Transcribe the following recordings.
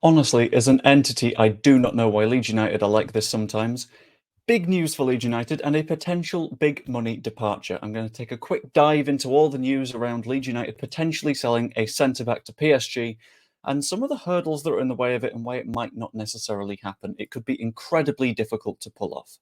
Honestly, as an entity, I do not know why Leeds United are like this sometimes. Big news for Leeds United and a potential big money departure. I'm going to take a quick dive into all the news around Leeds United potentially selling a centre-back to PSG and some of the hurdles that are in the way of it and why it might not necessarily happen. It could be incredibly difficult to pull off.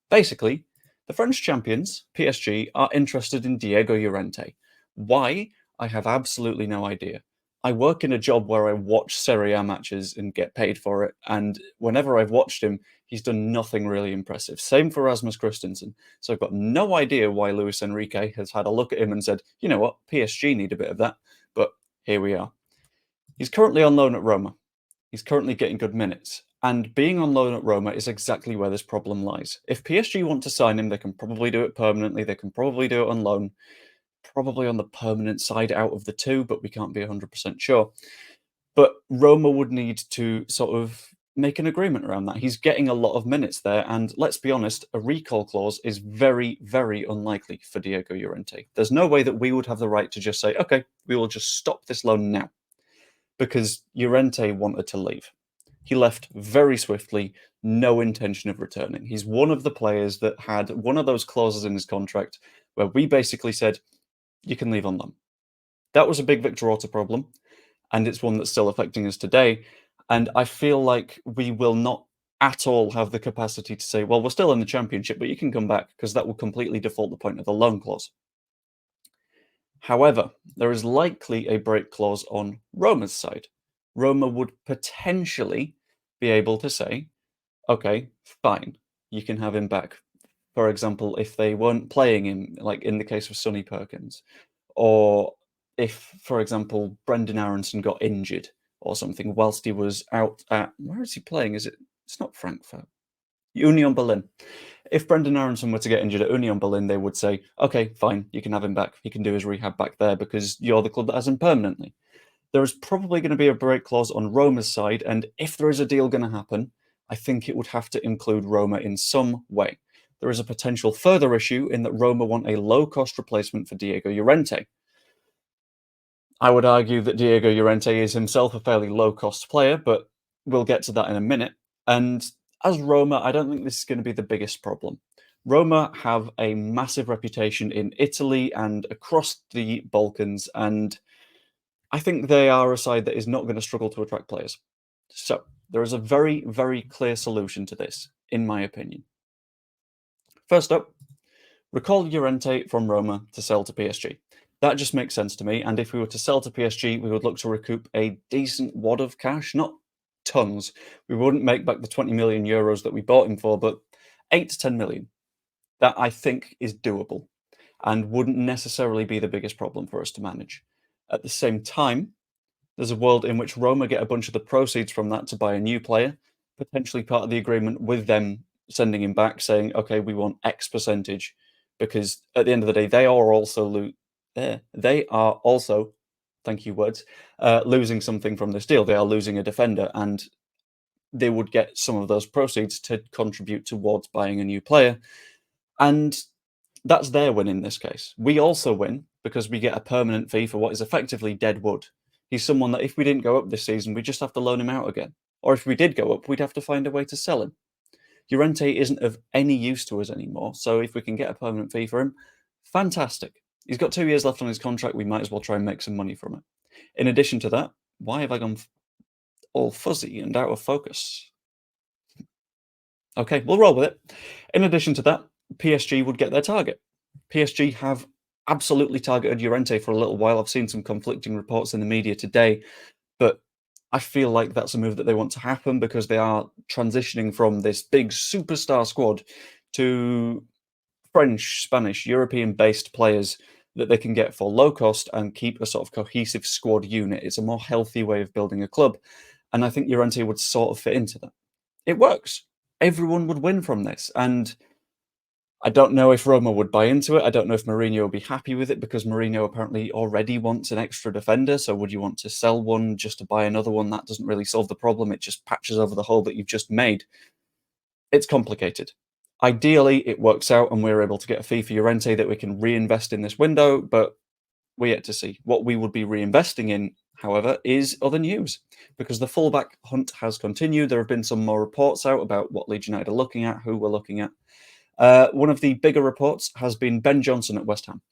Basically, the French champions, PSG, are interested in Diego Llorente. Why? I have absolutely no idea. I work in a job where I watch Serie A matches and get paid for it, and whenever I've watched him, he's done nothing really impressive. Same for Rasmus Christensen. So I've got no idea why Luis Enrique has had a look at him and said, you know what, PSG need a bit of that. But here we are. He's currently on loan at Roma. He's currently getting good minutes. And being on loan at Roma is exactly where this problem lies. If PSG want to sign him, they can probably do it permanently. They can probably do it on loan. Probably on the permanent side out of the two, but we can't be 100% sure. But Roma would need to sort of make an agreement around that. He's getting a lot of minutes there, and let's be honest, a recall clause is very, very unlikely for Diego Llorente. There's no way that we would have the right to just say, okay, we will just stop this loan now, because Llorente wanted to leave. He left very swiftly, no intention of returning. He's one of the players that had one of those clauses in his contract where we basically said, you can leave on loan. That was a big Victor Orta problem, and it's one that's still affecting us today. And I feel like we will not at all have the capacity to say, well, we're still in the championship, but you can come back, because that will completely default the point of the loan clause. However, there is likely a break clause on Roma's side. Roma would potentially be able to say, okay, fine, you can have him back. For example, if they weren't playing him, like in the case of Sonny Perkins, or if, for example, Brendan Aronson got injured or something whilst he was out at, where is he playing? It's not Frankfurt, Union Berlin. If Brendan Aronson were to get injured at Union Berlin, they would say, okay, fine, you can have him back. He can do his rehab back there because you're the club that has him permanently. There is probably going to be a break clause on Roma's side, and if there is a deal going to happen, I think it would have to include Roma in some way. There is a potential further issue in that Roma want a low-cost replacement for Diego Llorente. I would argue that Diego Llorente is himself a fairly low-cost player, but we'll get to that in a minute. And as Roma, I don't think this is going to be the biggest problem. Roma have a massive reputation in Italy and across the Balkans, and I think they are a side that is not going to struggle to attract players. So there is a very, very clear solution to this, in my opinion. First up, recall Llorente from Roma to sell to PSG. That just makes sense to me, and if we were to sell to PSG, we would look to recoup a decent wad of cash, not tons. We wouldn't make back the 20 million euros that we bought him for, but 8 to 10 million. That, I think, is doable and wouldn't necessarily be the biggest problem for us to manage. At the same time, there's a world in which Roma get a bunch of the proceeds from that to buy a new player, potentially part of the agreement with them sending him back, saying, okay, we want X percentage, because at the end of the day, they are also, thank you words, losing something from this deal. They are losing a defender, and they would get some of those proceeds to contribute towards buying a new player. And that's their win in this case. We also win because we get a permanent fee for what is effectively dead wood. He's someone that if we didn't go up this season, we just have to loan him out again. Or if we did go up, we'd have to find a way to sell him. Llorente isn't of any use to us anymore, so if we can get a permanent fee for him, fantastic. He's got 2 years left on his contract, we might as well try and make some money from it. In addition to that, why have I gone all fuzzy and out of focus? Okay, we'll roll with it. In addition to that, PSG would get their target. PSG have absolutely targeted Llorente for a little while. I've seen some conflicting reports in the media today, but I feel like that's a move that they want to happen because they are transitioning from this big superstar squad to French, Spanish, European-based players that they can get for low cost and keep a sort of cohesive squad unit. It's a more healthy way of building a club, and I think Llorente would sort of fit into that. It works. Everyone would win from this, and I don't know if Roma would buy into it. I don't know if Mourinho would be happy with it because Mourinho apparently already wants an extra defender. So would you want to sell one just to buy another one? That doesn't really solve the problem. It just patches over the hole that you've just made. It's complicated. Ideally, it works out and we're able to get a fee for Llorente that we can reinvest in this window, but we're yet to see. What we would be reinvesting in however, is other news, because the fullback hunt has continued. There have been some more reports out about what Leeds United are looking at, who we're looking at. One of the bigger reports has been Ben Johnson at West Ham.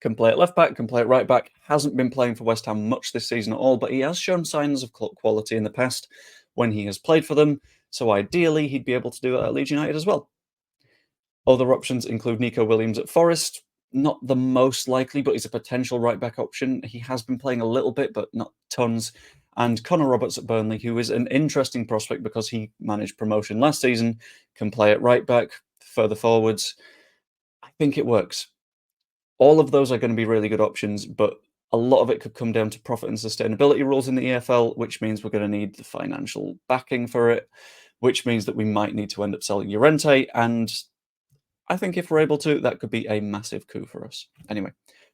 Can play at left back, can play at right back. Hasn't been playing for West Ham much this season at all, but he has shown signs of quality in the past when he has played for them. So ideally, he'd be able to do that at Leeds United as well. Other options include Nico Williams at Forest. Not the most likely, but he's a potential right-back option. He has been playing a little bit, but not tons. And Connor Roberts at Burnley, who is an interesting prospect because he managed promotion last season, can play at right-back, further forwards. I think it works. All of those are going to be really good options, but a lot of it could come down to profit and sustainability rules in the EFL, which means we're going to need the financial backing for it, which means that we might need to end up selling Llorente, and I think if we're able to, that could be a massive coup for us. Anyway,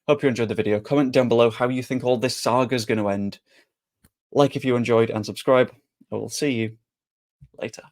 hope you enjoyed the video. Comment down below how you think all this saga is going to end. Like if you enjoyed and subscribe. I will see you later.